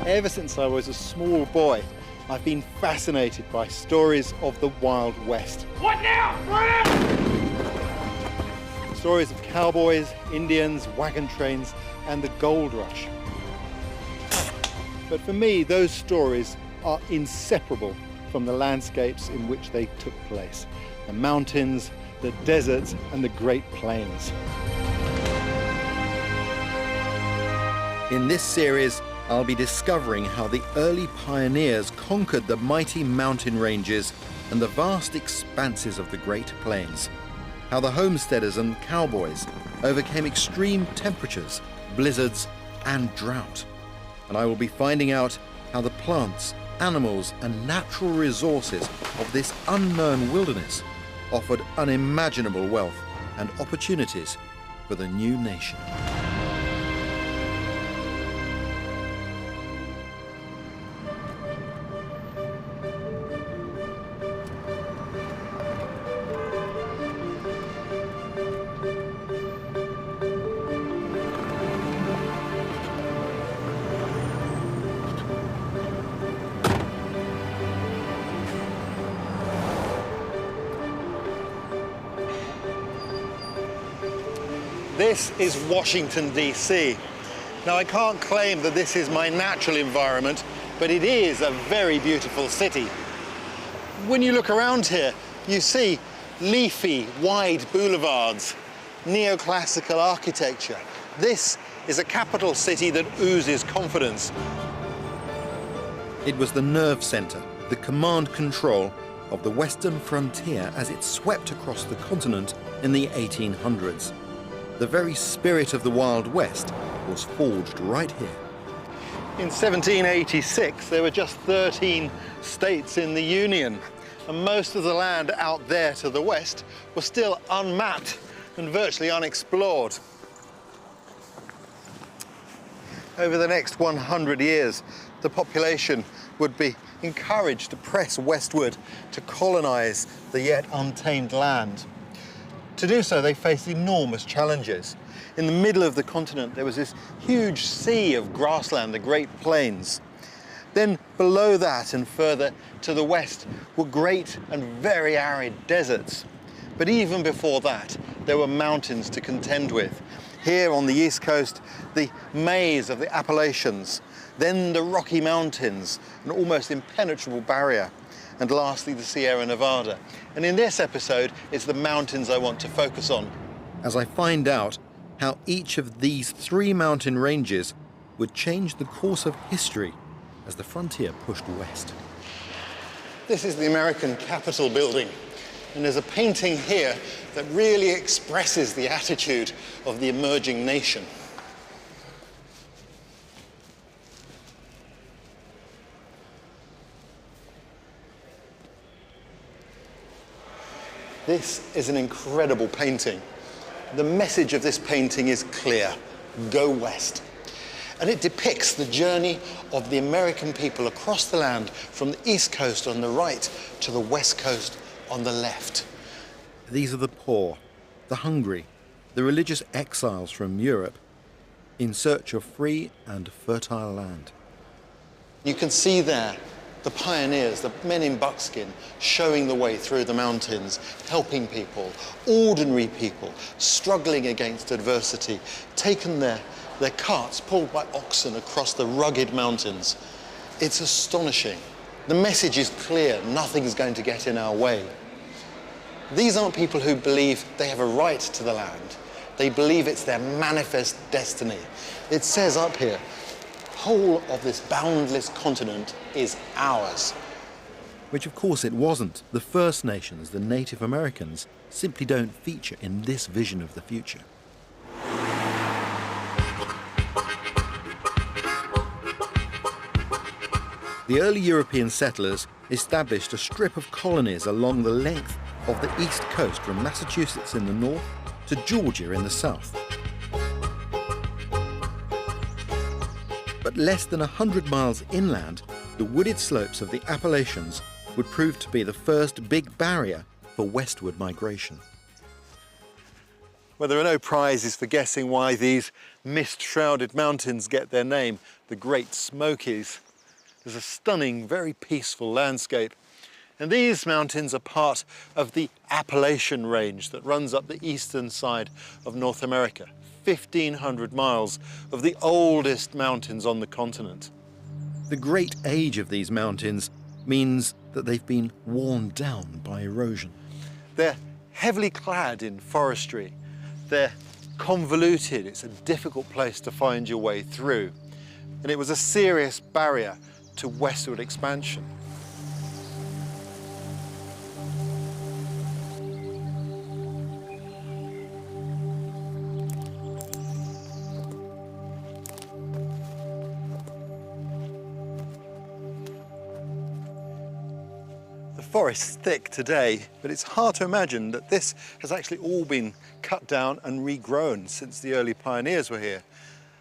Ever since I was a small boy, I've been fascinated by stories of the Wild West. What now? Run it! Stories of cowboys, Indians, wagon trains, and the gold rush. But for me, those stories are inseparable from the landscapes in which they took place. The mountains, the deserts, and the Great Plains. In this series, I'll be discovering how the early pioneers conquered the mighty mountain ranges and the vast expanses of the Great Plains. How the homesteaders and cowboys overcame extreme temperatures, blizzards, and drought. And I will be finding out how the plants, animals, and natural resources of this unknown wilderness offered unimaginable wealth and opportunities for the new nation. This is Washington, D.C. Now, I can't claim that this is my natural environment, but it is a very beautiful city. When you look around here, you see leafy, wide boulevards, neoclassical architecture. This is a capital city that oozes confidence. It was the nerve center, the command control of the Western frontier as it swept across the continent in the 1800s. The very spirit of the Wild West was forged right here. In 1786, there were just 13 states in the Union, and most of the land out there to the west was still unmapped and virtually unexplored. Over the next 100 years, the population would be encouraged to press westward to colonize the yet untamed land. To do so, they faced enormous challenges. In the middle of the continent, there was this huge sea of grassland, the Great Plains. Then below that and further to the west were great and very arid deserts. But even before that, there were mountains to contend with. Here on the east coast, the maze of the Appalachians, then the Rocky Mountains, an almost impenetrable barrier, and lastly the Sierra Nevada. And in this episode, it's the mountains I want to focus on. As I find out how each of these three mountain ranges would change the course of history as the frontier pushed west. This is the American Capitol building, and there's a painting here that really expresses the attitude of the emerging nation. This is an incredible painting. The message of this painting is clear: go west. And it depicts the journey of the American people across the land from the east coast on the right to the west coast on the left. These are the poor, the hungry, the religious exiles from Europe in search of free and fertile land. You can see there the pioneers, the men in buckskin, showing the way through the mountains, helping people, ordinary people, struggling against adversity, taking their carts pulled by oxen across the rugged mountains. It's astonishing. The message is clear: nothing's going to get in our way. These aren't people who believe they have a right to the land. They believe it's their manifest destiny. It says up here, whole of this boundless continent is ours. Which of course it wasn't. The First Nations, the Native Americans, simply don't feature in this vision of the future. The early European settlers established a strip of colonies along the length of the east coast from Massachusetts in the north to Georgia in the south. But less than 100 miles inland, the wooded slopes of the Appalachians would prove to be the first big barrier for westward migration. Well, there are no prizes for guessing why these mist-shrouded mountains get their name, the Great Smokies. There's a stunning, very peaceful landscape. And these mountains are part of the Appalachian Range that runs up the eastern side of North America. 1,500 miles of the oldest mountains on the continent. The great age of these mountains means that they've been worn down by erosion. They're heavily clad in forestry. They're convoluted. It's a difficult place to find your way through. And it was a serious barrier to westward expansion. The forest's thick today, but it's hard to imagine that this has actually all been cut down and regrown since the early pioneers were here.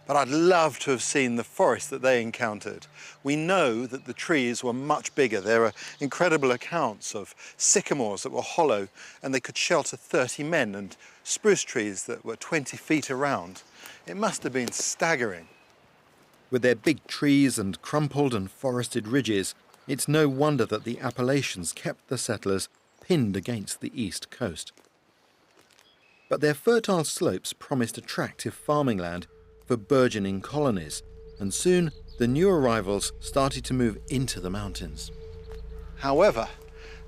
But I'd love to have seen the forest that they encountered. We know that the trees were much bigger. There are incredible accounts of sycamores that were hollow and they could shelter 30 men, and spruce trees that were 20 feet around. It must have been staggering. With their big trees and crumpled and forested ridges, it's no wonder that the Appalachians kept the settlers pinned against the east coast. But their fertile slopes promised attractive farming land for burgeoning colonies, and soon the new arrivals started to move into the mountains. However,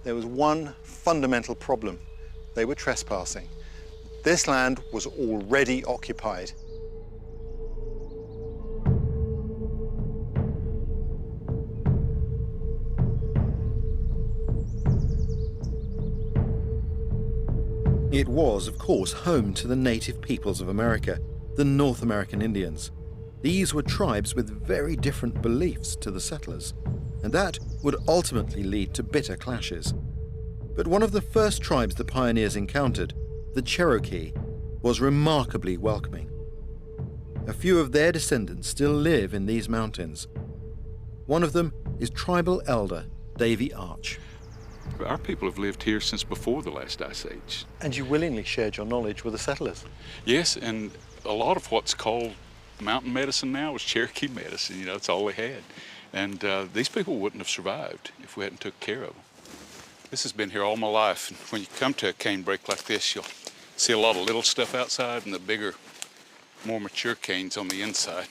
there was one fundamental problem. They were trespassing. This land was already occupied. It was, of course, home to the native peoples of America, the North American Indians. These were tribes with very different beliefs to the settlers, and that would ultimately lead to bitter clashes. But one of the first tribes the pioneers encountered, the Cherokee, was remarkably welcoming. A few of their descendants still live in these mountains. One of them is tribal elder Davy Arch. Our people have lived here since before the last ice age. And you willingly shared your knowledge with the settlers? Yes, and a lot of what's called mountain medicine now was Cherokee medicine. You know, it's all they had. And these people wouldn't have survived if we hadn't took care of them. This has been here all my life. And when you come to a cane break like this, you'll see a lot of little stuff outside and the bigger, more mature canes on the inside.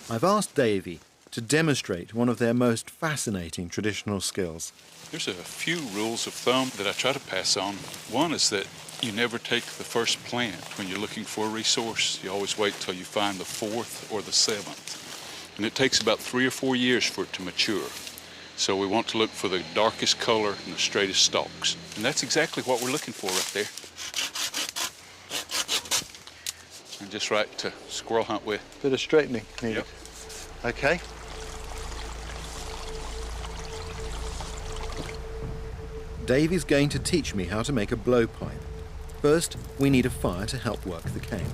I've asked Davy to demonstrate one of their most fascinating traditional skills. There's a few rules of thumb that I try to pass on. One is that you never take the first plant when you're looking for a resource. You always wait till you find the fourth or the seventh. And it takes about 3 or 4 years for it to mature. So we want to look for the darkest color and the straightest stalks. And that's exactly what we're looking for right there. And just right to squirrel hunt with. Bit of straightening needed. Yep. Okay. Davy's going to teach me how to make a blowpipe. First, we need a fire to help work the cane.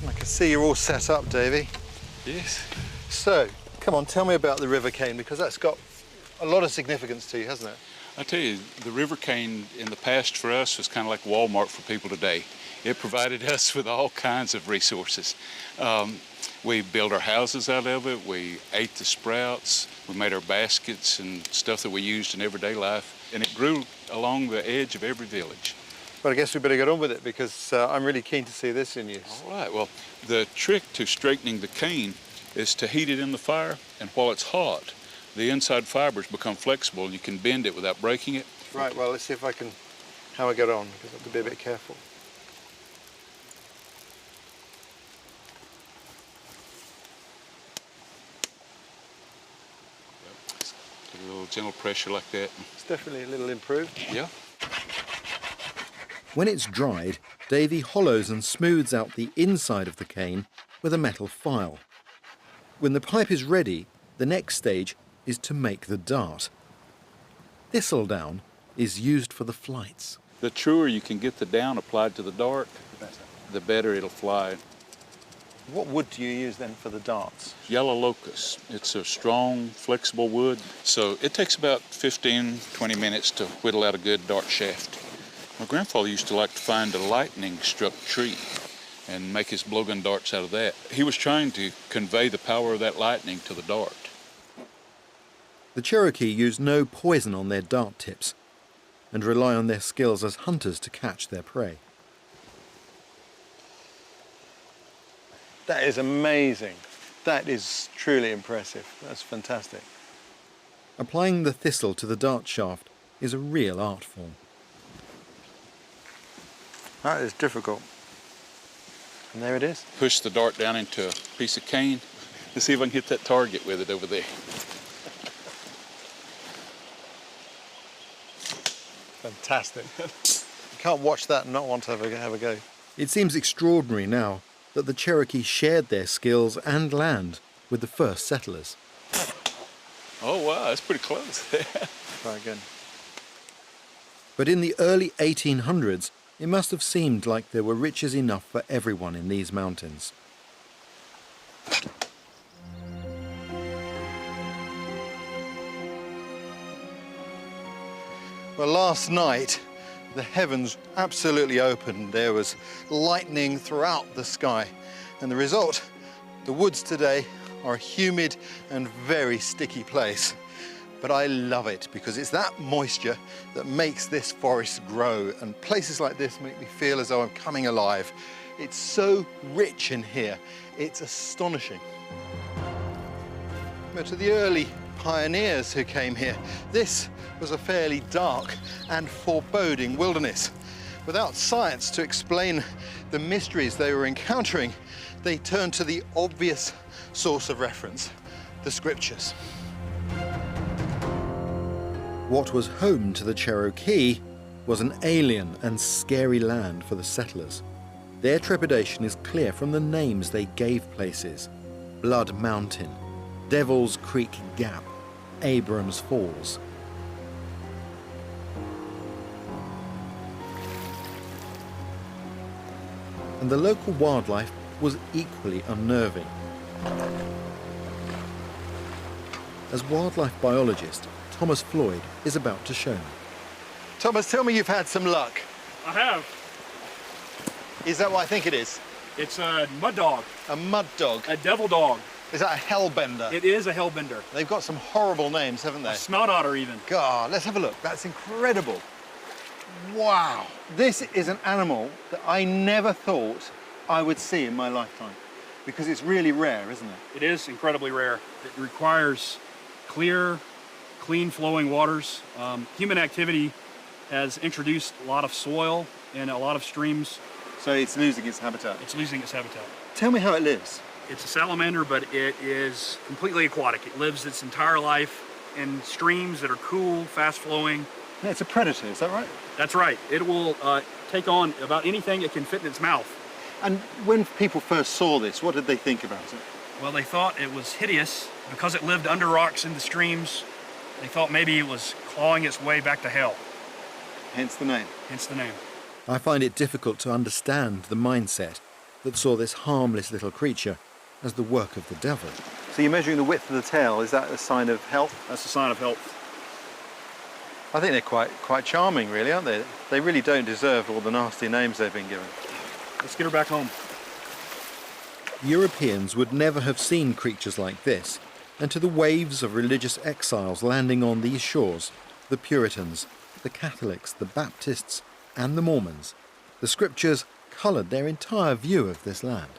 I can see you're all set up, Davy. Yes. So, come on, tell me about the river cane, because that's got a lot of significance to you, hasn't it? I tell you, the river cane in the past for us was kind of like Walmart for people today. It provided us with all kinds of resources. We built our houses out of it, we ate the sprouts, we made our baskets and stuff that we used in everyday life, and it grew along the edge of every village. Well, I guess we better get on with it, because I'm really keen to see this in use. All right, well, the trick to straightening the cane is to heat it in the fire, and while it's hot, the inside fibers become flexible and you can bend it without breaking it. Right, well, let's see if I can, how I get on, because I have to be a bit careful. Give it a little gentle pressure like that. It's definitely a little improved. Yeah. When it's dried, Davy hollows and smooths out the inside of the cane with a metal file. When the pipe is ready, the next stage is to make the dart. Thistledown is used for the flights. The truer you can get the down applied to the dart, the better it'll fly. What wood do you use then for the darts? Yellow locust. It's a strong, flexible wood, so it takes about 15, 20 minutes to whittle out a good dart shaft. My grandfather used to like to find a lightning-struck tree and make his blowgun darts out of that. He was trying to convey the power of that lightning to the dart. The Cherokee use no poison on their dart tips and rely on their skills as hunters to catch their prey. That is amazing. That is truly impressive. That's fantastic. Applying the thistle to the dart shaft is a real art form. That is difficult. And there it is. Push the dart down into a piece of cane. Let's see if I can hit that target with it over there. Fantastic. You can't watch that and not want to have a go. It seems extraordinary now that the Cherokee shared their skills and land with the first settlers. Oh, wow, that's pretty close. Try again. But in the early 1800s, it must have seemed like there were riches enough for everyone in these mountains. Well, last night, the heavens absolutely opened. There was lightning throughout the sky. And the result, the woods today are a humid and very sticky place. But I love it because it's that moisture that makes this forest grow. And places like this make me feel as though I'm coming alive. It's so rich in here. It's astonishing. But to the early pioneers who came here, this was a fairly dark and foreboding wilderness. Without science to explain the mysteries they were encountering, they turned to the obvious source of reference, the scriptures. What was home to the Cherokee was an alien and scary land for the settlers. Their trepidation is clear from the names they gave places: Blood Mountain, Devil's Creek Gap, Abrams Falls. And the local wildlife was equally unnerving. As wildlife biologist, Thomas Floyd is about to show me. Thomas, tell me you've had some luck. I have. Is that what I think it is? It's a mud dog, A mud dog? a devil dog. Is that a hellbender? It is a hellbender. They've got some horrible names, haven't they? A snout otter even. God, let's have a look. That's incredible. Wow. This is an animal that I never thought I would see in my lifetime because it's really rare, isn't it? It is incredibly rare. It requires clear, clean flowing waters. Human activity has introduced a lot of soil and a lot of streams. So it's losing its habitat. It's losing its habitat. Tell me how it lives. It's a salamander, but it is completely aquatic. It lives its entire life in streams that are cool, fast flowing. Yeah, it's a predator, is that right? That's right. It will take on about anything it can fit in its mouth. And when people first saw this, what did they think about it? Well, they thought it was hideous because it lived under rocks in the streams. They thought maybe it was clawing its way back to hell. Hence the name. Hence the name. I find it difficult to understand the mindset that saw this harmless little creature as the work of the devil. So you're measuring the width of the tail. Is that a sign of health? That's a sign of health. I think they're quite charming, really, aren't they? They really don't deserve all the nasty names they've been given. Let's get her back home. Europeans would never have seen creatures like this, and to the waves of religious exiles landing on these shores, the Puritans, the Catholics, the Baptists, and the Mormons, the scriptures coloured their entire view of this land.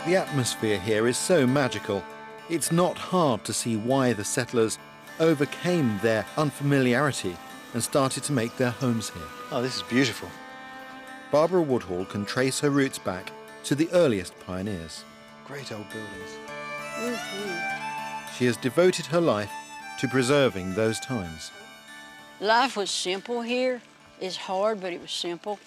The atmosphere here is so magical, it's not hard to see why the settlers overcame their unfamiliarity and started to make their homes here. Oh, this is beautiful. Barbara Woodhall can trace her roots back to the earliest pioneers. Great old buildings. She has devoted her life to preserving those times. Life was simple here. It's hard, but it was simple.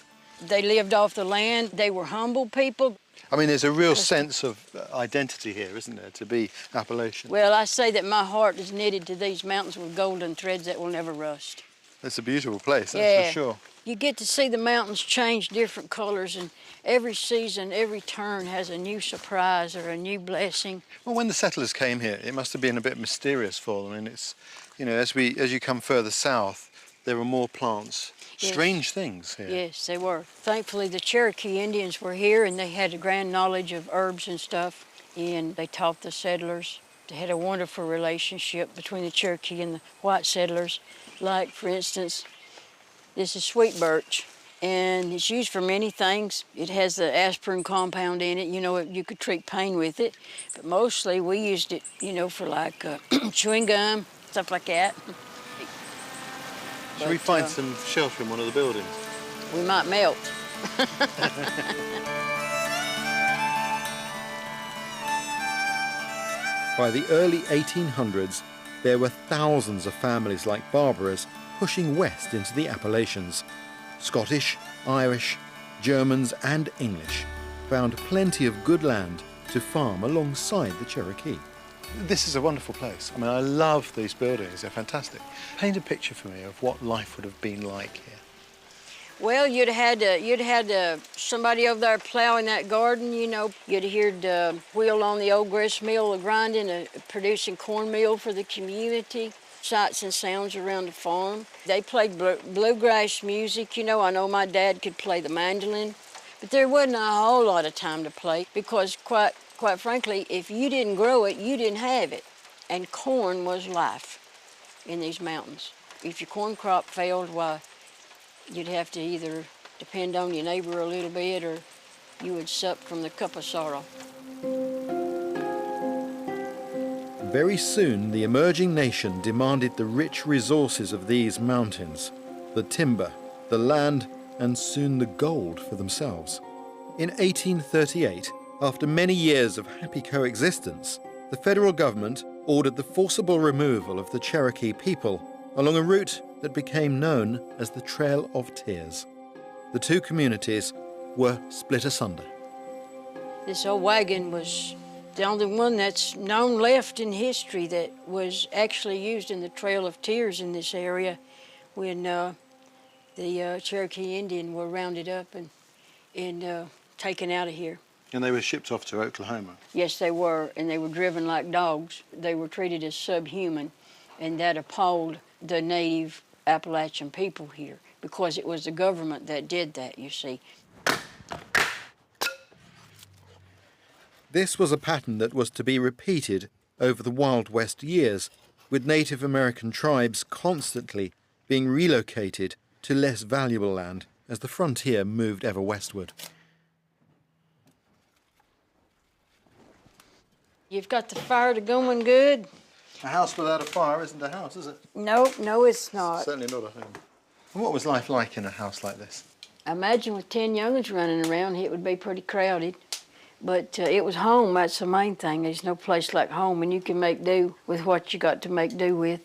They lived off the land. They were humble people. I mean, there's a real sense of identity here, isn't there, to be Appalachian? Well, I say that my heart is knitted to these mountains with golden threads that will never rust. It's a beautiful place, that's for sure. You get to see the mountains change different colors, and every season, every turn has a new surprise or a new blessing. Well, when the settlers came here, it must have been a bit mysterious for them. And it's, you know, as you come further south, there are more plants. Yes. Strange things here. Yes, they were. Thankfully, the Cherokee Indians were here, and they had a grand knowledge of herbs and stuff, and they taught the settlers. They had a wonderful relationship between the Cherokee and the white settlers. Like, for instance, this is sweet birch, and it's used for many things. It has the aspirin compound in it. You know, you could treat pain with it, but mostly we used it, you know, for like chewing gum, stuff like that. Shall we find some shelter in one of the buildings? We might melt. By the early 1800s, there were thousands of families like Barbara's pushing west into the Appalachians. Scottish, Irish, Germans and English found plenty of good land to farm alongside the Cherokee. This is a wonderful place. I mean, I love these buildings. They're fantastic. Paint a picture for me of what life would have been like here. Well, you'd had somebody over there plowing that garden, you know. You'd heard the wheel on the old grist mill grinding, producing cornmeal for the community. Sights and sounds around the farm. They played bluegrass music. You know, I know my dad could play the mandolin, but there wasn't a whole lot of time to play because quite frankly, if you didn't grow it, you didn't have it. And corn was life in these mountains. If your corn crop failed, why, you'd have to either depend on your neighbor a little bit or you would sup from the cup of sorrow. Very soon, the emerging nation demanded the rich resources of these mountains, the timber, the land, and soon the gold for themselves. In 1838, after many years of happy coexistence, the federal government ordered the forcible removal of the Cherokee people along a route that became known as the Trail of Tears. The two communities were split asunder. This old wagon was the only one that's known left in history that was actually used in the Trail of Tears in this area when the Cherokee Indian were rounded up and taken out of here. And they were shipped off to Oklahoma. Yes, they were, and they were driven like dogs. They were treated as subhuman, and that appalled the native Appalachian people here because it was the government that did that, you see. This was a pattern that was to be repeated over the Wild West years, with Native American tribes constantly being relocated to less valuable land as the frontier moved ever westward. You've got the fire going good? A house without a fire isn't a house, is it? No, it's not. Certainly not a home. And what was life like in a house like this? I imagine with 10 young'uns running around, it would be pretty crowded. But it was home, that's the main thing. There's no place like home, and you can make do with what you got to make do with.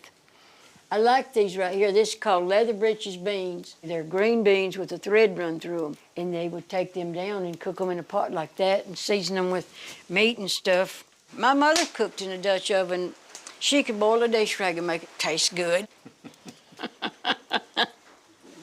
I like these right here. This is called leather breeches beans. They're green beans with a thread run through them. And they would take them down and cook them in a pot like that and season them with meat and stuff. My mother cooked in a Dutch oven. She could boil a dish rag and make it taste good.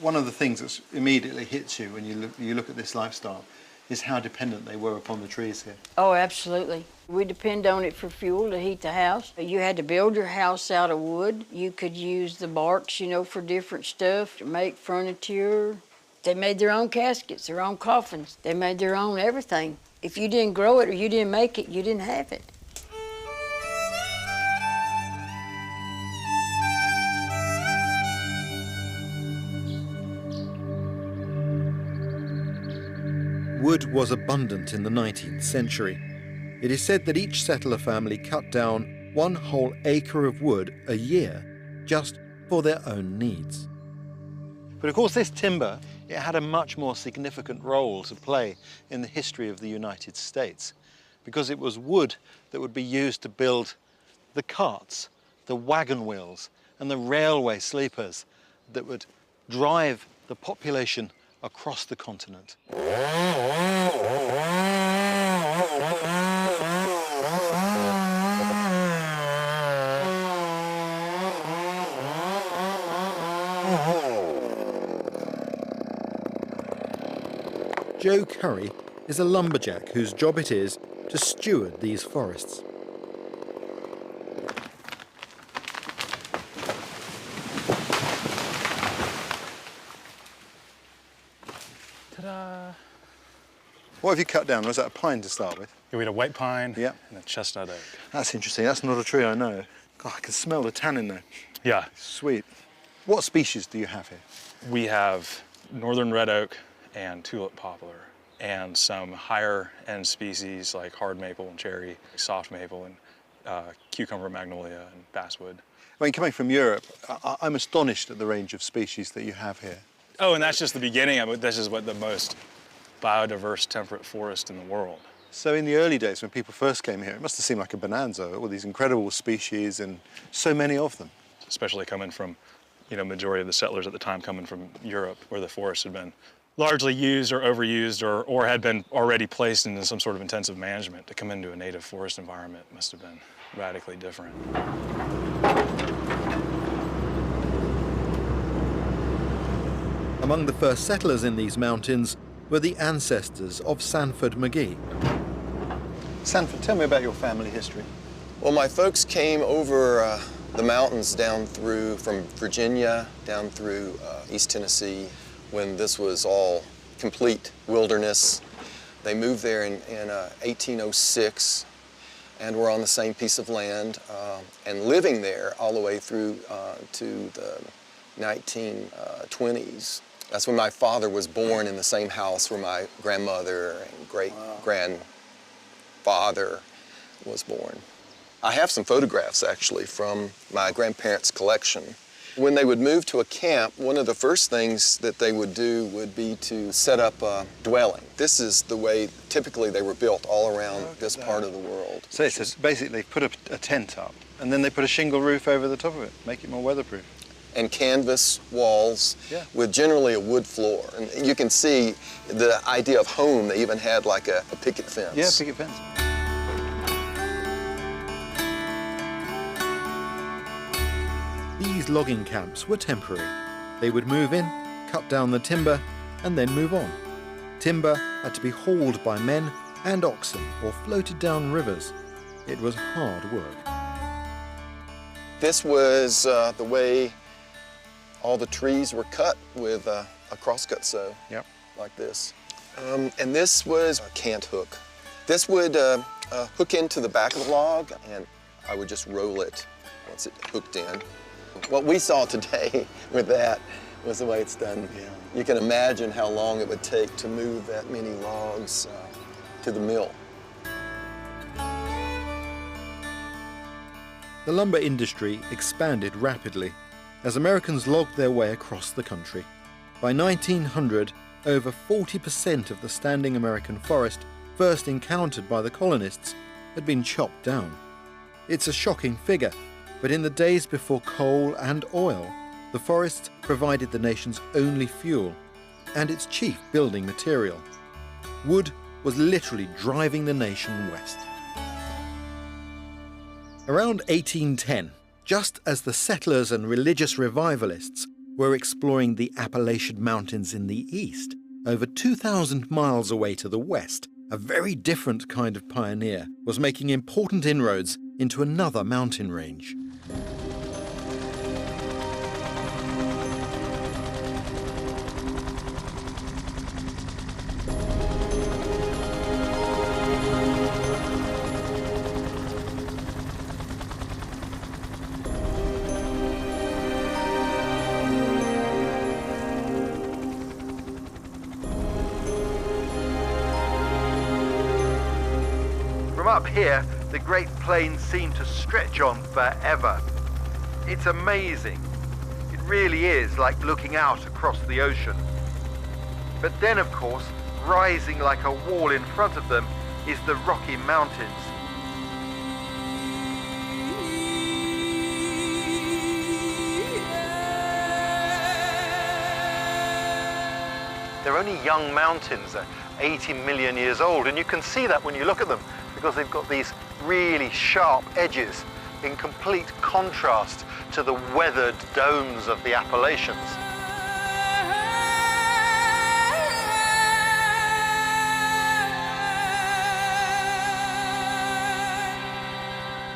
One of the things that immediately hits you when you look at this lifestyle is how dependent they were upon the trees here. Oh, absolutely. We depend on it for fuel to heat the house. You had to build your house out of wood. You could use the barks, you know, for different stuff, to make furniture. They made their own caskets, their own coffins. They made their own everything. If you didn't grow it or you didn't make it, you didn't have it. Wood was abundant in the 19th century. It is said that each settler family cut down 1 whole acre of wood a year just for their own needs. But of course, this timber, it had a much more significant role to play in the history of the United States because it was wood that would be used to build the carts, the wagon wheels, and the railway sleepers that would drive the population across the continent. Joe Curry is a lumberjack whose job it is to steward these forests. Ta-da! What have you cut down? Was that a pine to start with? We had a white pine Yeah. and a chestnut oak. That's interesting. That's not a tree I know. God, I can smell the tannin though. Yeah, Sweet. What species do you have here? we have northern red oak and tulip poplar, and some higher end species like hard maple and cherry, soft maple and cucumber magnolia and basswood. I mean, coming from Europe, I'm astonished at the range of species that you have here. Oh, and that's just the beginning of it. This is what the most biodiverse temperate forest in the world. So in the early days when people first came here, it must have seemed like a bonanza, all these incredible species and so many of them. Especially coming from, majority of the settlers at the time coming from Europe, where the forests had been largely used or overused or had been already placed into some sort of intensive management. To come into a native forest environment must have been radically different. Among the first settlers in these mountains were the ancestors of Sanford McGee. Sanford, tell me about your family history. Well, my folks came over the mountains down through, from Virginia down through East Tennessee when this was all complete wilderness. They moved there in 1806 and were on the same piece of land and living there all the way through to the 1920s. That's when my father was born in the same house where my grandmother and great-grandfather was born. I have some photographs, actually, from my grandparents' collection. When they would move to a camp, one of the first things that they would do would be to set up a dwelling. This is the way typically they were built all around this part of the world. So it says basically put a tent up and then they put a shingle roof over the top of it, make it more weatherproof. And canvas walls with generally a wood floor. And you can see the idea of home, they even had like a picket fence. Yeah, picket fence. These logging camps were temporary. They would move in, cut down the timber, and then move on. Timber had to be hauled by men and oxen or floated down rivers. It was hard work. This was the way all the trees were cut with a crosscut saw, like this. And this was a cant hook. This would hook into the back of the log, and I would just roll it once it hooked in. What we saw today with that was the way it's done. Yeah. You can imagine how long it would take to move that many logs to the mill. The lumber industry expanded rapidly as Americans logged their way across the country. By 1900, over 40% of the standing American forest first encountered by the colonists had been chopped down. It's a shocking figure, but in the days before coal and oil, the forests provided the nation's only fuel and its chief building material. Wood was literally driving the nation west. Around 1810, just as the settlers and religious revivalists were exploring the Appalachian Mountains in the east, over 2,000 miles away to the west, a very different kind of pioneer was making important inroads into another mountain range. From up here, the Great Plains seem to stretch on forever. It's amazing. It really is like looking out across the ocean. But then, of course, rising like a wall in front of them is the Rocky Mountains. They're only young mountains, 80 million years old. And you can see that when you look at them, because they've got these really sharp edges in complete contrast to the weathered domes of the Appalachians.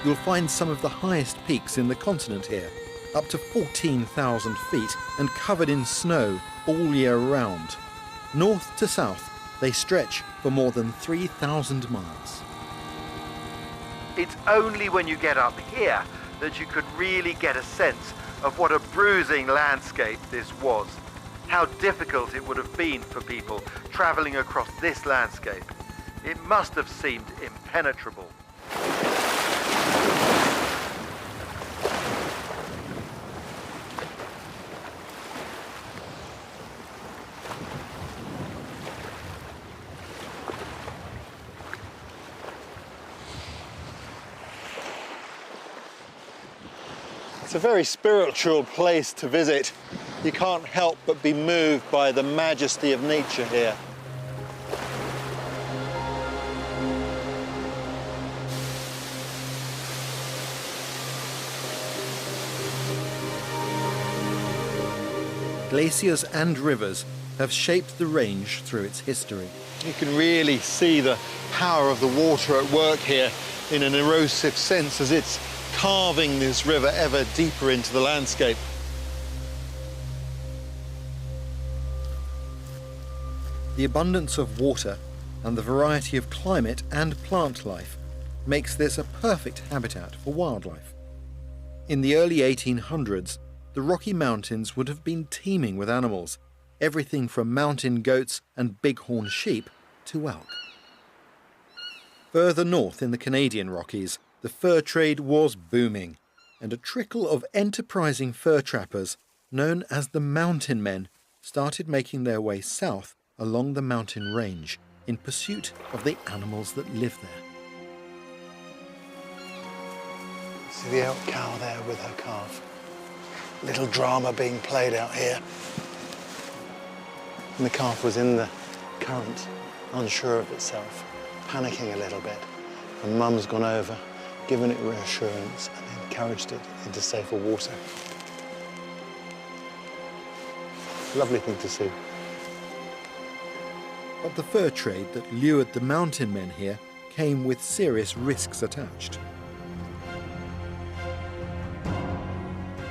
You'll find some of the highest peaks in the continent here, up to 14,000 feet and covered in snow all year round. North to south, they stretch for more than 3,000 miles. It's only when you get up here that you could really get a sense of what a bruising landscape this was. How difficult it would have been for people traveling across this landscape. It must have seemed impenetrable. It's a very spiritual place to visit. You can't help but be moved by the majesty of nature here. Glaciers and rivers have shaped the range through its history. You can really see the power of the water at work here in an erosive sense as it's carving this river ever deeper into the landscape. The abundance of water and the variety of climate and plant life makes this a perfect habitat for wildlife. In the early 1800s, the Rocky Mountains would have been teeming with animals, everything from mountain goats and bighorn sheep to elk. Further north in the Canadian Rockies, the fur trade was booming, and a trickle of enterprising fur trappers, known as the Mountain Men, started making their way south along the mountain range in pursuit of the animals that live there. See the elk cow there with her calf. Little drama being played out here. And the calf was in the current, unsure of itself, panicking a little bit. And Mum's gone over, given it reassurance and encouraged it into safer water. Lovely thing to see. But the fur trade that lured the Mountain Men here came with serious risks attached.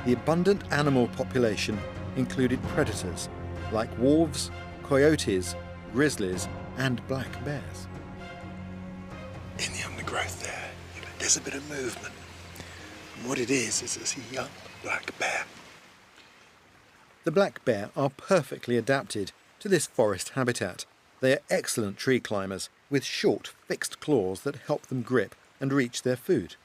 The abundant animal population included predators like wolves, coyotes, grizzlies, and black bears. In the undergrowth there, there's a bit of movement. And what it is it's a young black bear. The black bear are perfectly adapted to this forest habitat. They are excellent tree climbers with short, fixed claws that help them grip and reach their food.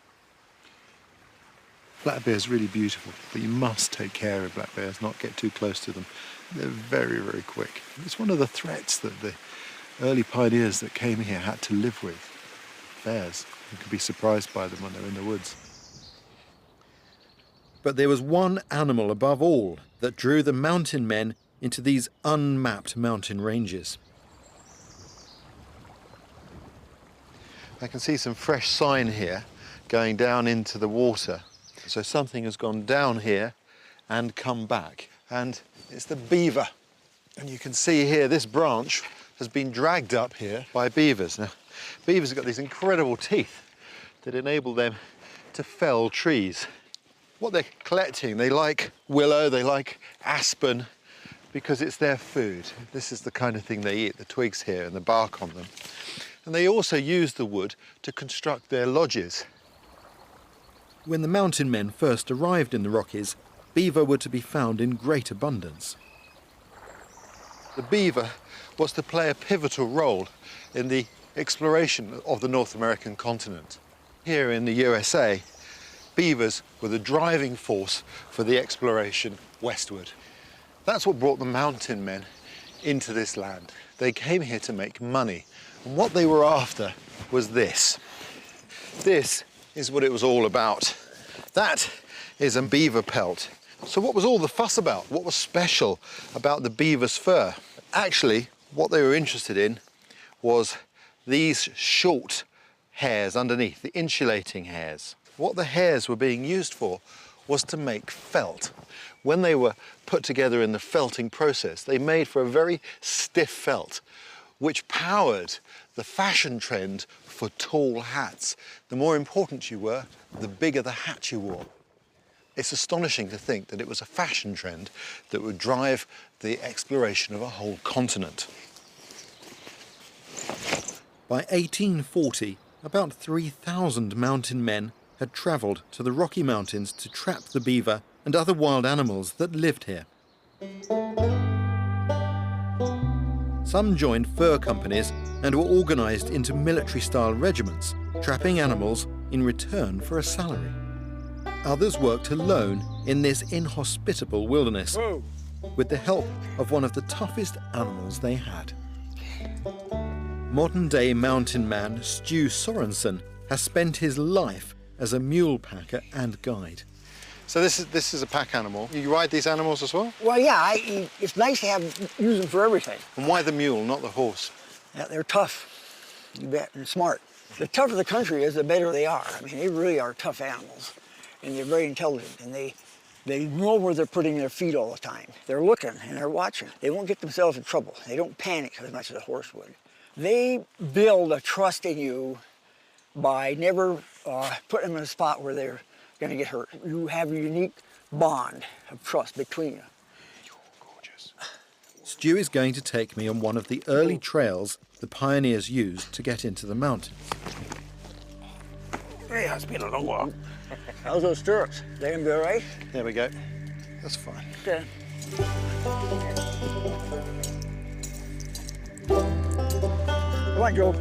Black bear's really beautiful, but you must take care of black bears, not get too close to them. They're very, very quick. It's one of the threats that the early pioneers that came here had to live with. Bears. You could be surprised by them when they're in the woods. But there was one animal above all that drew the Mountain Men into these unmapped mountain ranges. I can see some fresh sign here going down into the water. So something has gone down here and come back. And it's the beaver. And you can see here this branch has been dragged up here by beavers. Now, beavers have got these incredible teeth that enable them to fell trees. What they're collecting, they like willow, they like aspen, because it's their food. This is the kind of thing they eat, the twigs here and the bark on them. And they also use the wood to construct their lodges. When the Mountain Men first arrived in the Rockies, beaver were to be found in great abundance. The beaver was to play a pivotal role in the exploration of the North American continent. Here in the USA, beavers were the driving force for the exploration westward. That's what brought the Mountain Men into this land. They came here to make money, and what they were after was this. This is what it was all about. That is a beaver pelt. So what was all the fuss about? What was special about the beaver's fur? Actually, what they were interested in was these short hairs underneath, the insulating hairs. What the hairs were being used for was to make felt. When they were put together in the felting process, they made for a very stiff felt, which powered the fashion trend for tall hats. The more important you were, the bigger the hat you wore. It's astonishing to think that it was a fashion trend that would drive the exploration of a whole continent. By 1840, about 3,000 mountain men had travelled to the Rocky Mountains to trap the beaver and other wild animals that lived here. Some joined fur companies and were organised into military-style regiments, trapping animals in return for a salary. Others worked alone in this inhospitable wilderness, with the help of one of the toughest animals they had. Modern-day mountain man Stu Sorensen has spent his life as a mule packer and guide. So this is a pack animal. You ride these animals as well? Well, yeah, it's nice to use them for everything. And why the mule, not the horse? Yeah, they're tough, you bet, and smart. The tougher the country is, the better they are. I mean, they really are tough animals, and they're very intelligent, and they know where they're putting their feet all the time. They're looking and they're watching. They won't get themselves in trouble. They don't panic as much as a horse would. They build a trust in you by never putting them in a spot where they're going to get hurt. You have a unique bond of trust between you. You're gorgeous. Stu is going to take me on one of the early trails the pioneers used to get into the mountains. Hey, it's been a little while. How's those stirrups? They gonna be all right? There we go. That's fine. Okay. Come on, Joe.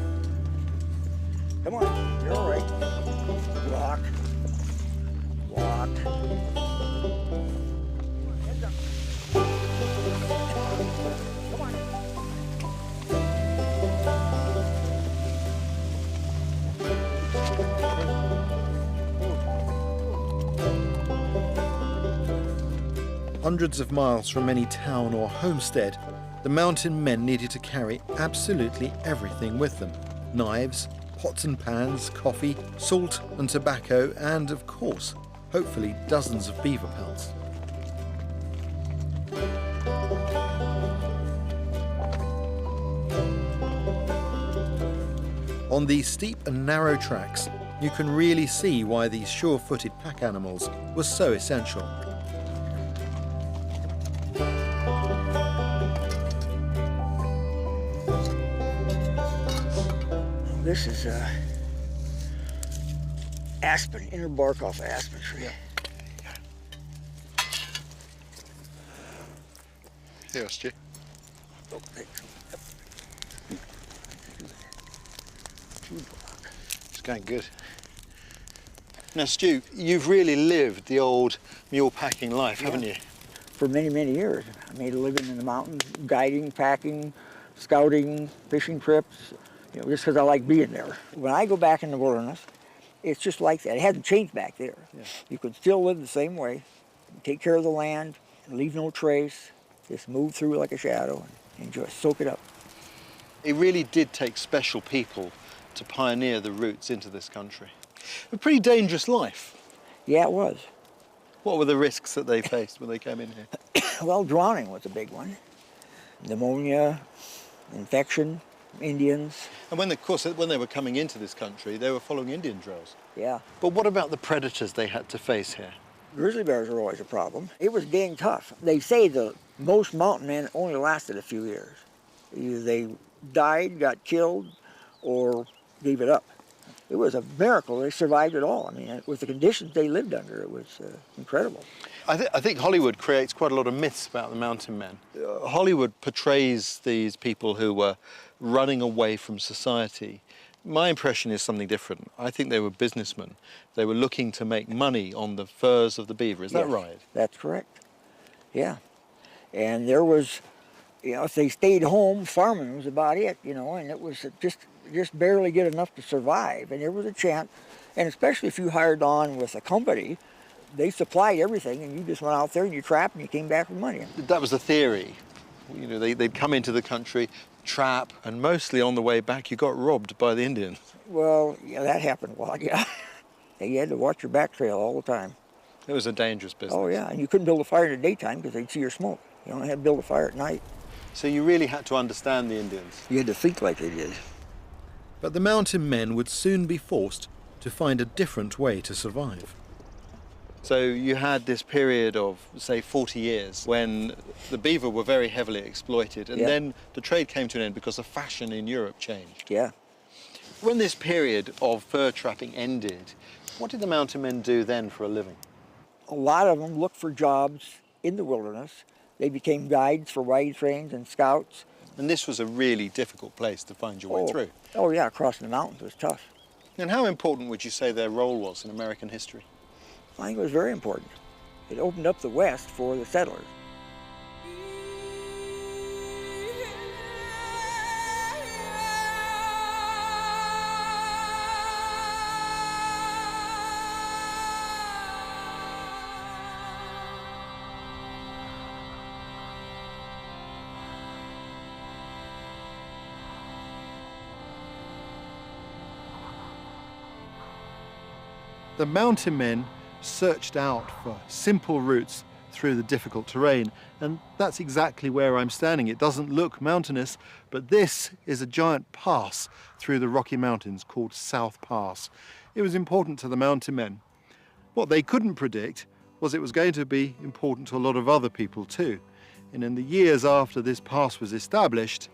Come on, you're all right. Walk. Walk. Heads up. Come on. Hundreds of miles from any town or homestead, the mountain men needed to carry absolutely everything with them. Knives, pots and pans, coffee, salt and tobacco, and of course, hopefully dozens of beaver pelts. On these steep and narrow tracks, you can really see why these sure-footed pack animals were so essential. This is aspen, inner bark off aspen tree. Here, Stu. Oh, thanks. It's going good. Now, Stu, you've really lived the old mule packing life, haven't you? For many, many years. I made a living in the mountains, guiding, packing, scouting, fishing trips, you know, just because I like being there. When I go back in the wilderness, it's just like that. It hasn't changed back there. Yeah. You can still live the same way, take care of the land, leave no trace, just move through like a shadow and enjoy, soak it up. It really did take special people to pioneer the routes into this country. A pretty dangerous life. Yeah, it was. What were the risks that they faced when they came in here? Well, drowning was a big one. Pneumonia, infection, Indians. And when, of course, when they were coming into this country, they were following Indian drills. Yeah. But what about the predators they had to face here? Grizzly bears are always a problem. It was dang tough. They say the most mountain men only lasted a few years. Either they died, got killed, or gave it up. It was a miracle they survived it all. I mean, with the conditions they lived under, it was incredible. I think Hollywood creates quite a lot of myths about the mountain men. Hollywood portrays these people who were running away from society. My impression is something different. I think they were businessmen. They were looking to make money on the furs of the beaver. Is that right? That's correct. Yeah. And there was, you know, if they stayed home, farming was about it, you know, and it was just barely get enough to survive. And there was a chance, and especially if you hired on with a company, they supplied everything, and you just went out there and you trapped and you came back with money. That was the theory. You know, they'd come into the country, trap, and mostly on the way back you got robbed by the Indians. Well, yeah, that happened a lot, yeah. You had to watch your back trail all the time. It was a dangerous business. Oh, yeah, and you couldn't build a fire in the daytime because they'd see your smoke. You only had to build a fire at night. So you really had to understand the Indians. You had to think like they did. But the mountain men would soon be forced to find a different way to survive. So you had this period of, say, 40 years when the beaver were very heavily exploited, and then the trade came to an end because the fashion in Europe changed. Yeah. When this period of fur trapping ended, what did the mountain men do then for a living? A lot of them looked for jobs in the wilderness. They became guides for wagon trains and scouts. And this was a really difficult place to find your way through. Oh, yeah, crossing the mountains was tough. And how important would you say their role was in American history? I think it was very important. It opened up the West for the settlers. The mountain men searched out for simple routes through the difficult terrain, and that's exactly where I'm standing. It doesn't look mountainous, but this is a giant pass through the Rocky Mountains called South Pass. It was important to the mountain men. What they couldn't predict was it was going to be important to a lot of other people too. And in the years after this pass was established,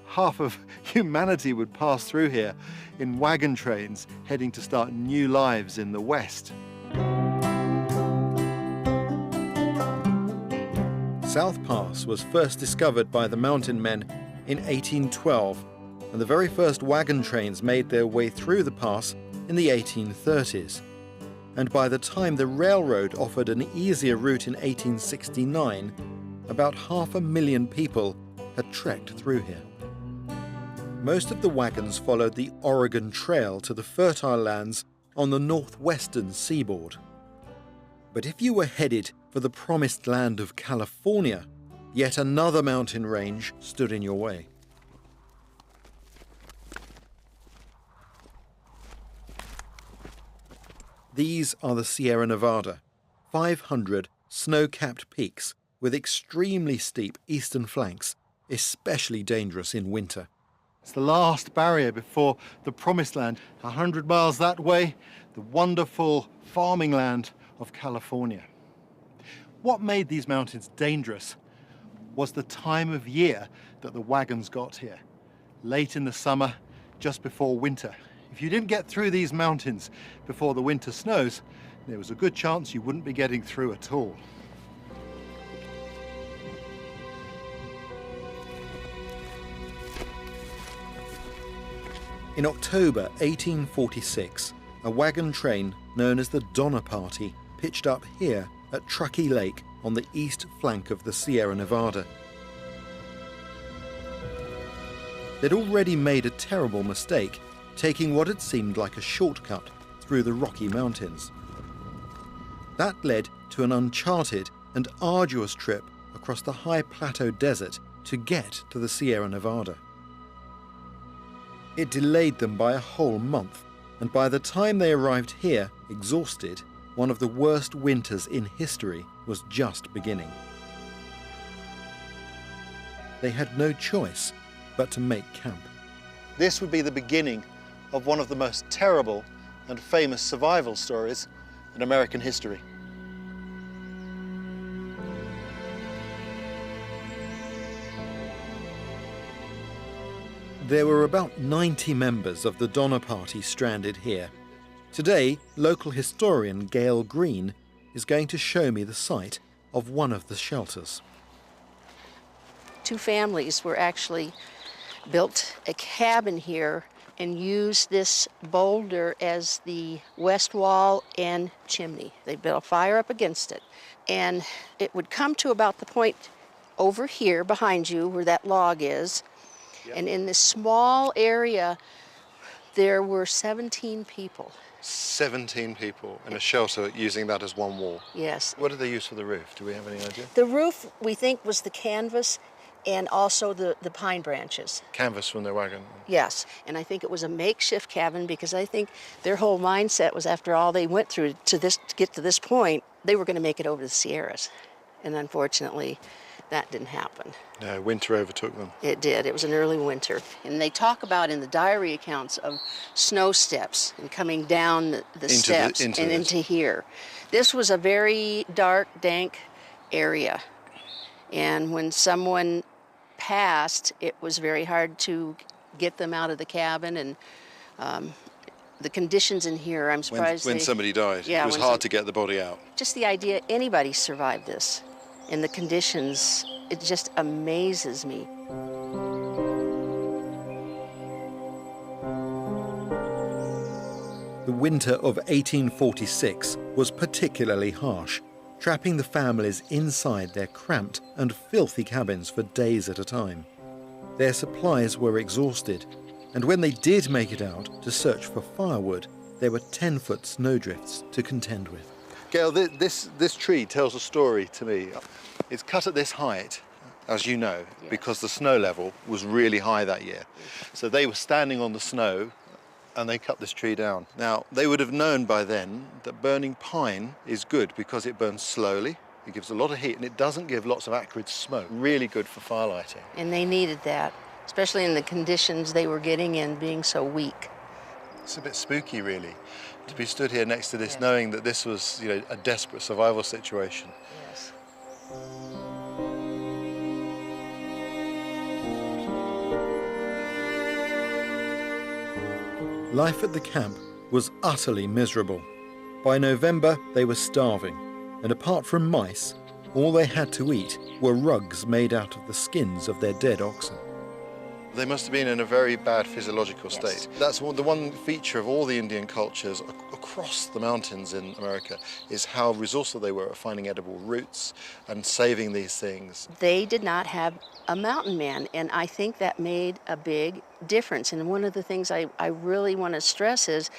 half of humanity would pass through here in wagon trains heading to start new lives in the West. South Pass was first discovered by the mountain men in 1812, and the very first wagon trains made their way through the pass in the 1830s. And by the time the railroad offered an easier route in 1869, about 500,000 people had trekked through here. Most of the wagons followed the Oregon Trail to the fertile lands on the northwestern seaboard. But if you were headed for the promised land of California, yet another mountain range stood in your way. These are the Sierra Nevada, 500 snow-capped peaks with extremely steep eastern flanks, especially dangerous in winter. It's the last barrier before the promised land, 100 miles that way, the wonderful farming land of California. What made these mountains dangerous was the time of year that the wagons got here. Late in the summer, just before winter. If you didn't get through these mountains before the winter snows, there was a good chance you wouldn't be getting through at all. In October 1846, a wagon train known as the Donner Party pitched up here at Truckee Lake on the east flank of the Sierra Nevada. They'd already made a terrible mistake, taking what had seemed like a shortcut through the Rocky Mountains. That led to an uncharted and arduous trip across the high plateau desert to get to the Sierra Nevada. It delayed them by a whole month, and by the time they arrived here, exhausted, one of the worst winters in history was just beginning. They had no choice but to make camp. This would be the beginning of one of the most terrible and famous survival stories in American history. There were about 90 members of the Donner Party stranded here. Today, local historian Gail Green is going to show me the site of one of the shelters. Two families were actually built a cabin here and used this boulder as the west wall and chimney. They built a fire up against it. And it would come to about the point over here behind you where that log is. Yep. And in this small area, there were 17 people. 17 people in a shelter using that as one wall? Yes. What did they use for the roof? Do we have any idea? The roof, we think, was the canvas. and also the pine branches. Canvas from their wagon. Yes, and I think it was a makeshift cabin because I think their whole mindset was after all they went through to get to this point, they were going to make it over the Sierras. And unfortunately, that didn't happen. No, winter overtook them. It did. It was an early winter. And they talk about in the diary accounts of snow steps and coming down the steps into here. This was a very dark, dank area. And when someone passed, it was very hard to get them out of the cabin. And the conditions in here, I'm surprised. When somebody died, yeah, it was hard to get the body out. Just the idea anybody survived this. And the conditions, it just amazes me. The winter of 1846 was particularly harsh, trapping the families inside their cramped and filthy cabins for days at a time. Their supplies were exhausted, and when they did make it out to search for firewood, there were 10-foot snowdrifts to contend with. Gail, this tree tells a story to me. It's cut at this height, as you know, yes, because the snow level was really high that year. So they were standing on the snow and they cut this tree down. Now, they would have known by then that burning pine is good because it burns slowly, it gives a lot of heat, and it doesn't give lots of acrid smoke. Really good for firelighting. And they needed that, especially in the conditions they were getting in, being so weak. It's a bit spooky, really, to be stood here next to this, yes, knowing that this was, a desperate survival situation. Yes. Life at the camp was utterly miserable. By November, they were starving, and apart from mice, all they had to eat were rugs made out of the skins of their dead oxen. They must have been in a very bad physiological state. Yes. That's the one feature of all the Indian cultures across the mountains in America, is how resourceful they were at finding edible roots and saving these things. They did not have a mountain man, and I think that made a big difference. And one of the things I really want to stress is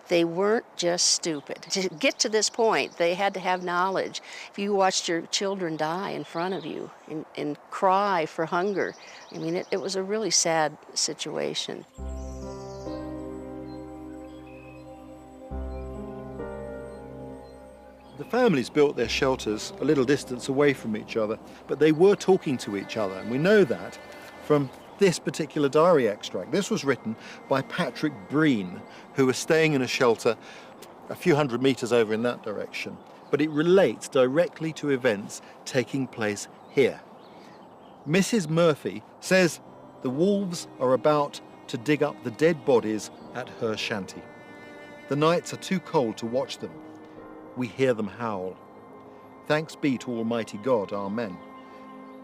they weren't just stupid. To get to this point, they had to have knowledge. If you watched your children die in front of you and cry for hunger, I mean, it was a really sad situation. The families built their shelters a little distance away from each other, but they were talking to each other, and we know that from this particular diary extract. This was written by Patrick Breen, who was staying in a shelter a few hundred meters over in that direction. But it relates directly to events taking place here. Mrs. Murphy says the wolves are about to dig up the dead bodies at her shanty. The nights are too cold to watch them. We hear them howl. Thanks be to Almighty God, amen.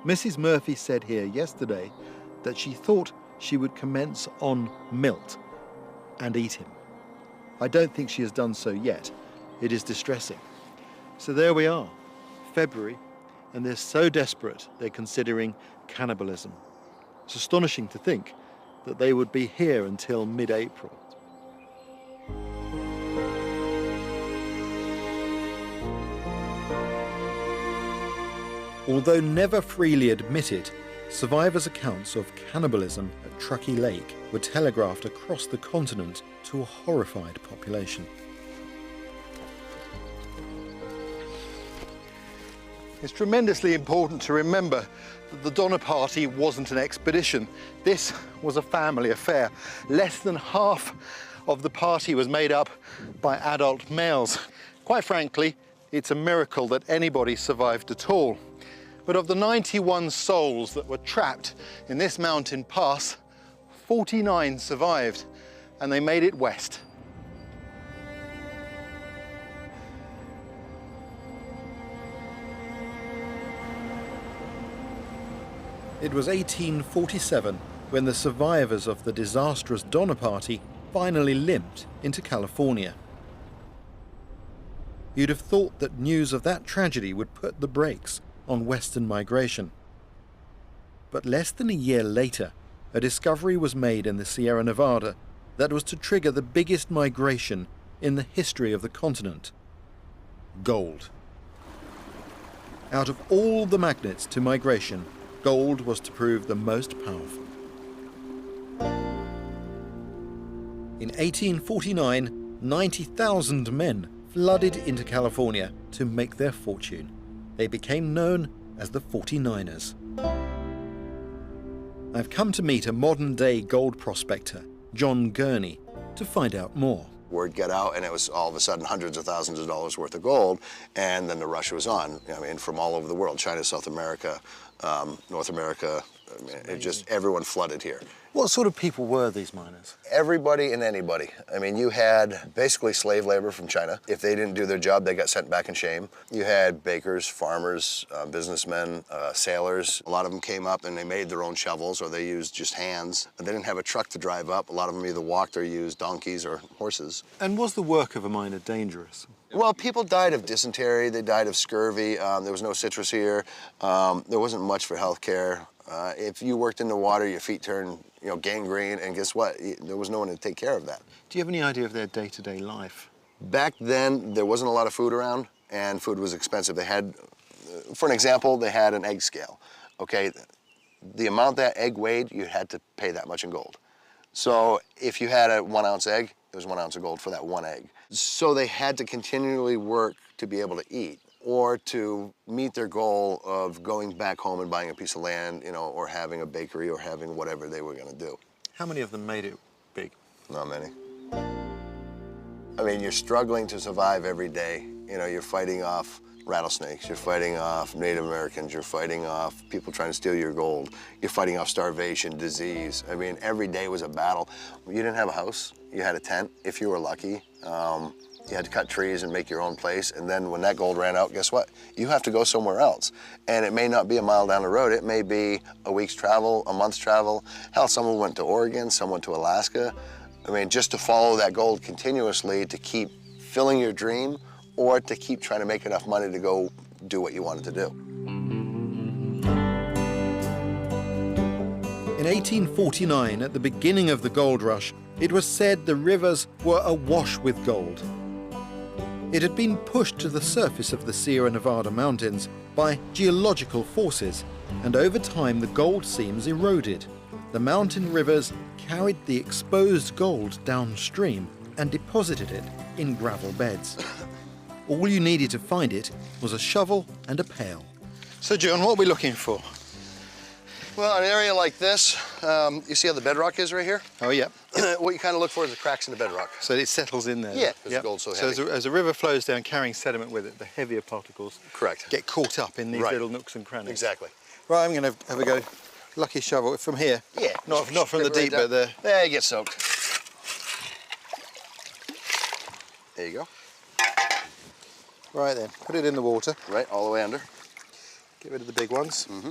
Mrs. Murphy said here yesterday that she thought she would commence on Milt and eat him. I don't think she has done so yet. It is distressing. So there we are, February, and they're so desperate they're considering cannibalism. It's astonishing to think that they would be here until mid-April. Although never freely admitted, survivors' accounts of cannibalism at Truckee Lake were telegraphed across the continent to a horrified population. It's tremendously important to remember that the Donner Party wasn't an expedition. This was a family affair. Less than half of the party was made up by adult males. Quite frankly, it's a miracle that anybody survived at all. But of the 91 souls that were trapped in this mountain pass, 49 survived, and they made it west. It was 1847 when the survivors of the disastrous Donner Party finally limped into California. You'd have thought that news of that tragedy would put the brakes on Western migration. But less than a year later, a discovery was made in the Sierra Nevada that was to trigger the biggest migration in the history of the continent: gold. Out of all the magnets to migration, Gold was to prove the most powerful. In 1849, 90,000 men flooded into California to make their fortune. They became known as the 49ers. I've come to meet a modern-day gold prospector, John Gurney, to find out more. Word got out, and it was all of a sudden hundreds of thousands of dollars worth of gold, and then the rush was on. I mean, from all over the world, China, South America, North America, I mean, it just, everyone flooded here. What sort of people were these miners? Everybody and anybody. I mean, you had basically slave labor from China. If they didn't do their job, they got sent back in shame. You had bakers, farmers, businessmen, sailors. A lot of them came up and they made their own shovels, or they used just hands. They didn't have a truck to drive up. A lot of them either walked or used donkeys or horses. And was the work of a miner dangerous? Well, people died of dysentery. They died of scurvy. There was no citrus here. There wasn't much for health care. If you worked in the water, your feet turned, gangrene, and guess what? There was no one to take care of that. Do you have any idea of their day-to-day life? Back then, there wasn't a lot of food around, and food was expensive. They had, for an example, they had an egg scale, okay? The amount that egg weighed, you had to pay that much in gold. So if you had a 1 ounce egg, it was 1 ounce of gold for that one egg. So they had to continually work to be able to eat, or to meet their goal of going back home and buying a piece of land, or having a bakery, or having whatever they were gonna do. How many of them made it big? Not many. I mean, you're struggling to survive every day. You're fighting off rattlesnakes, you're fighting off Native Americans, you're fighting off people trying to steal your gold, you're fighting off starvation, disease. I mean, every day was a battle. You didn't have a house, you had a tent, if you were lucky. You had to cut trees and make your own place, and then when that gold ran out, guess what? You have to go somewhere else. And it may not be a mile down the road, it may be a week's travel, a month's travel. Hell, someone went to Oregon, someone to Alaska. I mean, just to follow that gold continuously to keep filling your dream, or to keep trying to make enough money to go do what you wanted to do. In 1849, at the beginning of the gold rush, it was said the rivers were awash with gold. It had been pushed to the surface of the Sierra Nevada mountains by geological forces, and over time the gold seams eroded. The mountain rivers carried the exposed gold downstream and deposited it in gravel beds. All you needed to find it was a shovel and a pail. So, John, what are we looking for? Well, an area like this, you see how the bedrock is right here? Oh, yeah. What you kind of look for is the cracks in the bedrock. So it settles in there? Yeah, because the gold's so heavy. So as a river flows down carrying sediment with it, the heavier particles get caught up in these little nooks and crannies. Exactly. Right, I'm going to have a go. Lucky shovel from here. Yeah. Not from the deep, but there. There, you get soaked. There you go. Right then, put it in the water. Right, all the way under. Get rid of the big ones. Mm-hmm.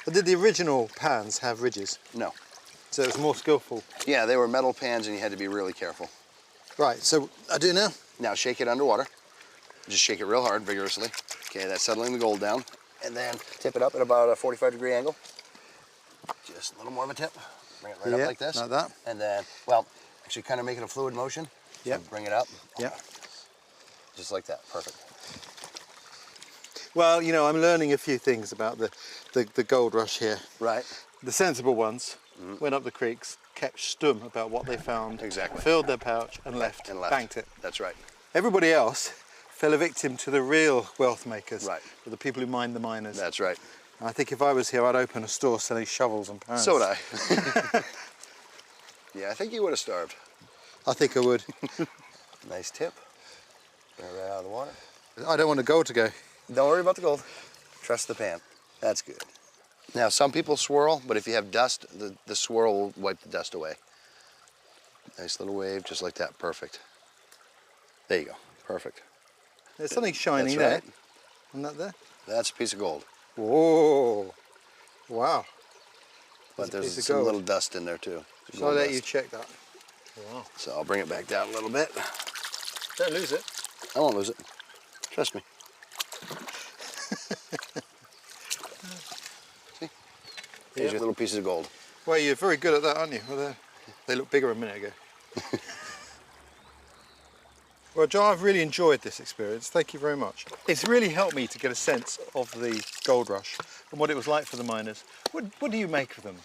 But did the original pans have ridges? No. So it was more skillful? Yeah, they were metal pans and you had to be really careful. Right, so I do now? Now shake it underwater. Just shake it real hard, vigorously. Okay, that's settling the gold down. And then tip it up at about a 45-degree angle. Just a little more of a tip. Bring it right up like this. Like that. And then, well, actually kind of make it a fluid motion. Yeah. So bring it up. Yeah. Just like that, perfect. Well, I'm learning a few things about the gold rush here. Right. The sensible ones went up the creeks, kept stum about what they found, filled their pouch and left, banked it. That's right. Everybody else fell a victim to the real wealth makers, right? The people who mined the miners. That's right. And I think if I was here, I'd open a store selling shovels and pans. So would I. Yeah, I think you would have starved. I think I would. Nice tip. Bring it right out of the water. I don't want the gold to go. Don't worry about the gold. Trust the pan. That's good. Now, some people swirl, but if you have dust, the swirl will wipe the dust away. Nice little wave, just like that. Perfect. There you go. Perfect. There's something shining there. Isn't that there? That's a piece of gold. Whoa. Wow. But there's some little dust in there, too. So I'll let you check that. Wow. So I'll bring it back down a little bit. Don't lose it. I won't lose it. Trust me. See? Here's your little pieces of gold. Well, you're very good at that, aren't you? Well, they look bigger a minute ago. Well, Joe, I've really enjoyed this experience. Thank you very much. It's really helped me to get a sense of the gold rush and what it was like for the miners. What do you make of them?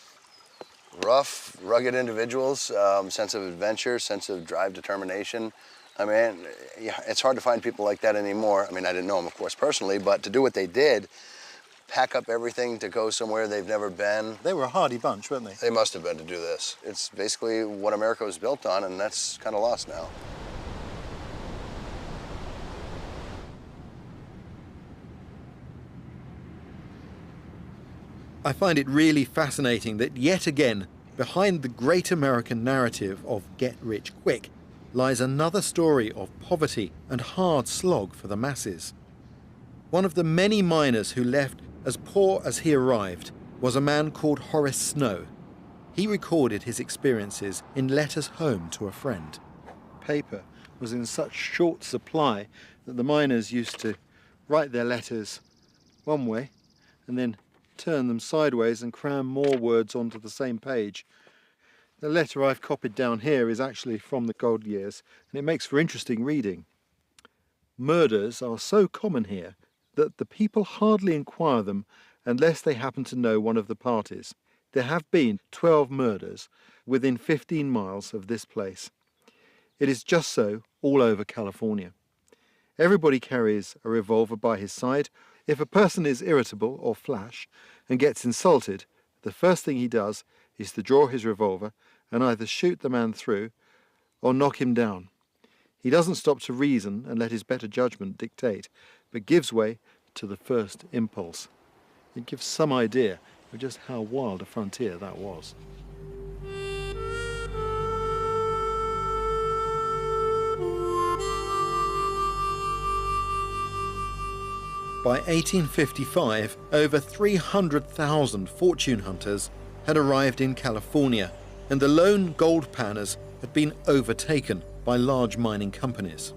Rough, rugged individuals, sense of adventure, sense of drive, determination. I mean, yeah, it's hard to find people like that anymore. I mean, I didn't know them, of course, personally, but to do what they did, pack up everything to go somewhere they've never been. They were a hardy bunch, weren't they? They must have been to do this. It's basically what America was built on, and that's kind of lost now. I find it really fascinating that yet again, behind the great American narrative of get rich quick, lies another story of poverty and hard slog for the masses. One of the many miners who left as poor as he arrived was a man called Horace Snow. He recorded his experiences in letters home to a friend. Paper was in such short supply that the miners used to write their letters one way and then turn them sideways and cram more words onto the same page. The letter I've copied down here is actually from the gold years, and it makes for interesting reading. Murders are so common here that the people hardly inquire them unless they happen to know one of the parties. There have been 12 murders within 15 miles of this place. It is just so all over California. Everybody carries a revolver by his side. If a person is irritable or flash and gets insulted, the first thing he does is to draw his revolver and either shoot the man through or knock him down. He doesn't stop to reason and let his better judgment dictate, but gives way to the first impulse. It gives some idea of just how wild a frontier that was. By 1855, over 300,000 fortune hunters had arrived in California, and the lone gold panners had been overtaken by large mining companies.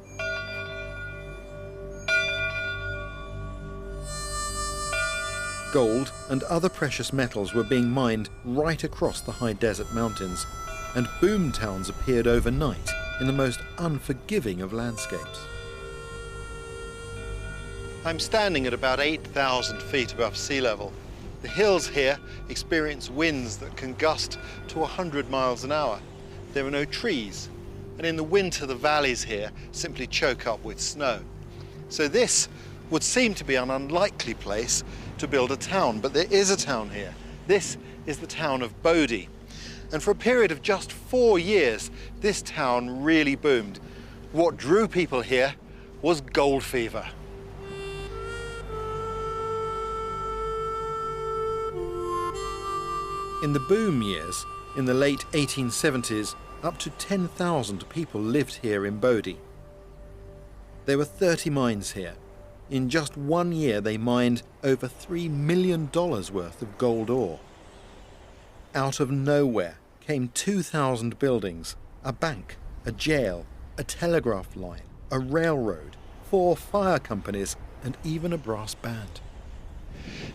Gold and other precious metals were being mined right across the high desert mountains, and boom towns appeared overnight in the most unforgiving of landscapes. I'm standing at about 8,000 feet above sea level. The hills here experience winds that can gust to 100 miles an hour. There are no trees, and in the winter the valleys here simply choke up with snow. So this would seem to be an unlikely place to build a town, but there is a town here. This is the town of Bodie. And for a period of just 4 years, this town really boomed. What drew people here was gold fever. In the boom years, in the late 1870s, up to 10,000 people lived here in Bodie. There were 30 mines here. In just 1 year, they mined over $3 million worth of gold ore. Out of nowhere came 2,000 buildings, a bank, a jail, a telegraph line, a railroad, 4 fire companies, and even a brass band.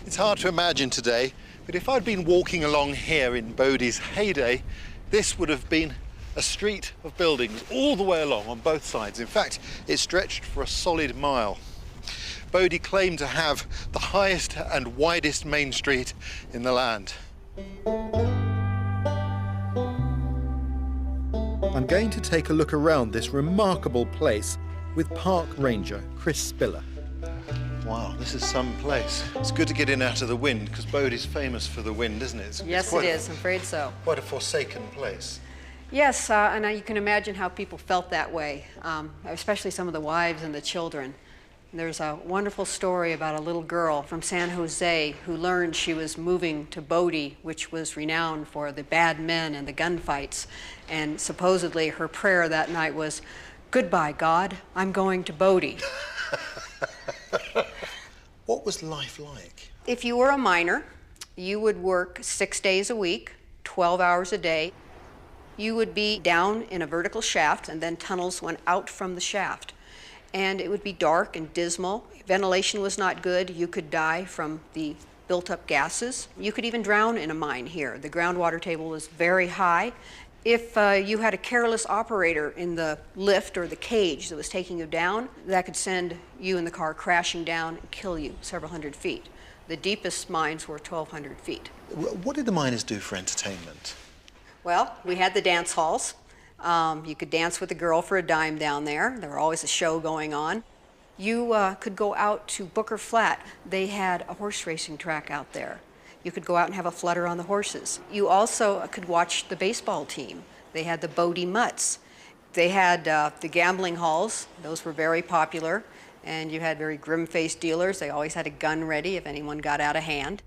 It's hard to imagine today, but if I'd been walking along here in Bodie's heyday, this would have been a street of buildings all the way along on both sides. In fact, it stretched for a solid mile. Bodie claimed to have the highest and widest main street in the land. I'm going to take a look around this remarkable place with park ranger Chris Spiller. Wow, this is some place. It's good to get in out of the wind, because Bodie's famous for the wind, isn't it? Yes, it is. I'm afraid so. Quite a forsaken place. Yes, and you can imagine how people felt that way, especially some of the wives and the children. There's a wonderful story about a little girl from San Jose who learned she was moving to Bodie, which was renowned for the bad men and the gunfights. And supposedly her prayer that night was, "Goodbye, God, I'm going to Bodie." What was life like? If you were a miner, you would work 6 days a week, 12 hours a day. You would be down in a vertical shaft, and then tunnels went out from the shaft. And it would be dark and dismal. Ventilation was not good. You could die from the built-up gases. You could even drown in a mine here. The groundwater table was very high. If you had a careless operator in the lift or the cage that was taking you down, that could send you and the car crashing down and kill you several hundred feet. The deepest mines were 1,200 feet. What did the miners do for entertainment? Well, we had the dance halls. You could dance with a girl for a dime down there. There was always a show going on. You could go out to Booker Flat. They had a horse racing track out there. You could go out and have a flutter on the horses. You also could watch the baseball team. They had the Bodie Mutts. They had the gambling halls. Those were very popular. And you had very grim-faced dealers. They always had a gun ready if anyone got out of hand.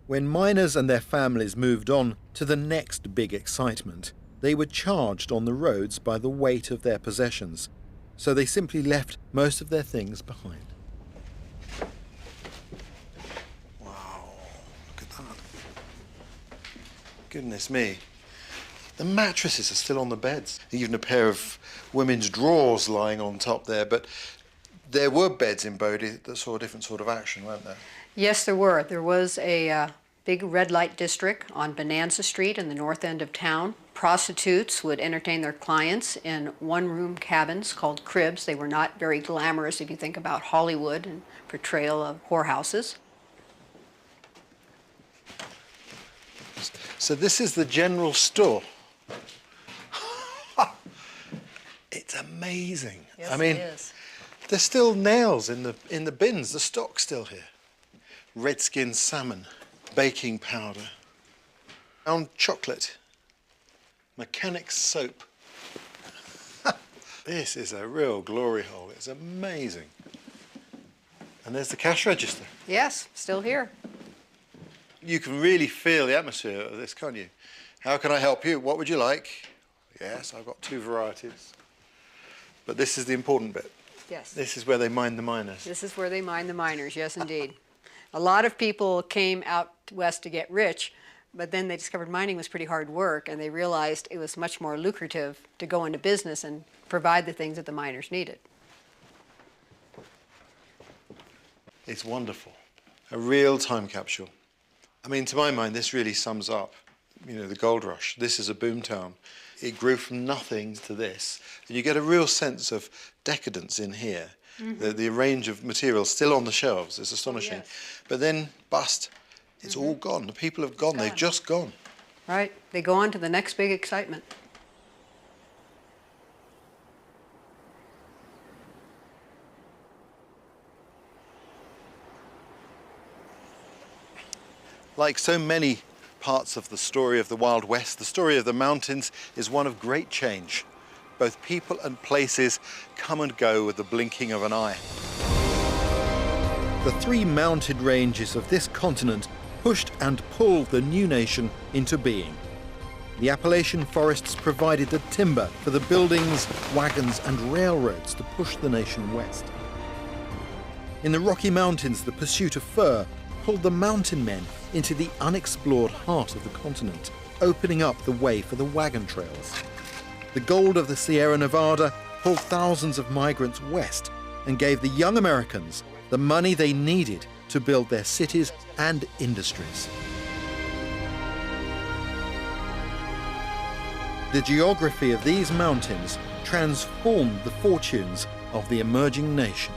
When miners and their families moved on to the next big excitement, they were charged on the roads by the weight of their possessions, so they simply left most of their things behind. Goodness me. The mattresses are still on the beds. Even a pair of women's drawers lying on top there. But there were beds in Bodie that saw a different sort of action, weren't there? Yes, there were. There was a big red light district on Bonanza Street in the north end of town. Prostitutes would entertain their clients in one-room cabins called cribs. They were not very glamorous if you think about Hollywood and portrayal of whorehouses. So this is the general store. It's amazing. Yes, I mean, it is. there's still nails in the bins. The stock's still here. Redskin salmon, baking powder, brown chocolate, mechanics soap. This is a real glory hole. It's amazing. And there's the cash register. Yes, still here. You can really feel the atmosphere of this, can't you? How can I help you? What would you like? Yes, I've got 2 varieties. But this is the important bit. Yes. This is where they mine the miners. This is where they mine the miners, yes, indeed. A lot of people came out west to get rich, but then they discovered mining was pretty hard work, and they realized it was much more lucrative to go into business and provide the things that the miners needed. It's wonderful. A real time capsule. I mean, to my mind, this really sums up, the gold rush. This is a boom town. It grew from nothing to this. And you get a real sense of decadence in here. Mm-hmm. The range of materials still on the shelves is astonishing. Oh, yes. But then, bust. It's all gone. The people have gone. They've just gone. Right. They go on to the next big excitement. Like so many parts of the story of the Wild West, the story of the mountains is one of great change. Both people and places come and go with the blinking of an eye. The 3 mountain ranges of this continent pushed and pulled the new nation into being. The Appalachian forests provided the timber for the buildings, wagons and railroads to push the nation west. In the Rocky Mountains, the pursuit of fur pulled the mountain men into the unexplored heart of the continent, opening up the way for the wagon trails. The gold of the Sierra Nevada pulled thousands of migrants west and gave the young Americans the money they needed to build their cities and industries. The geography of these mountains transformed the fortunes of the emerging nation.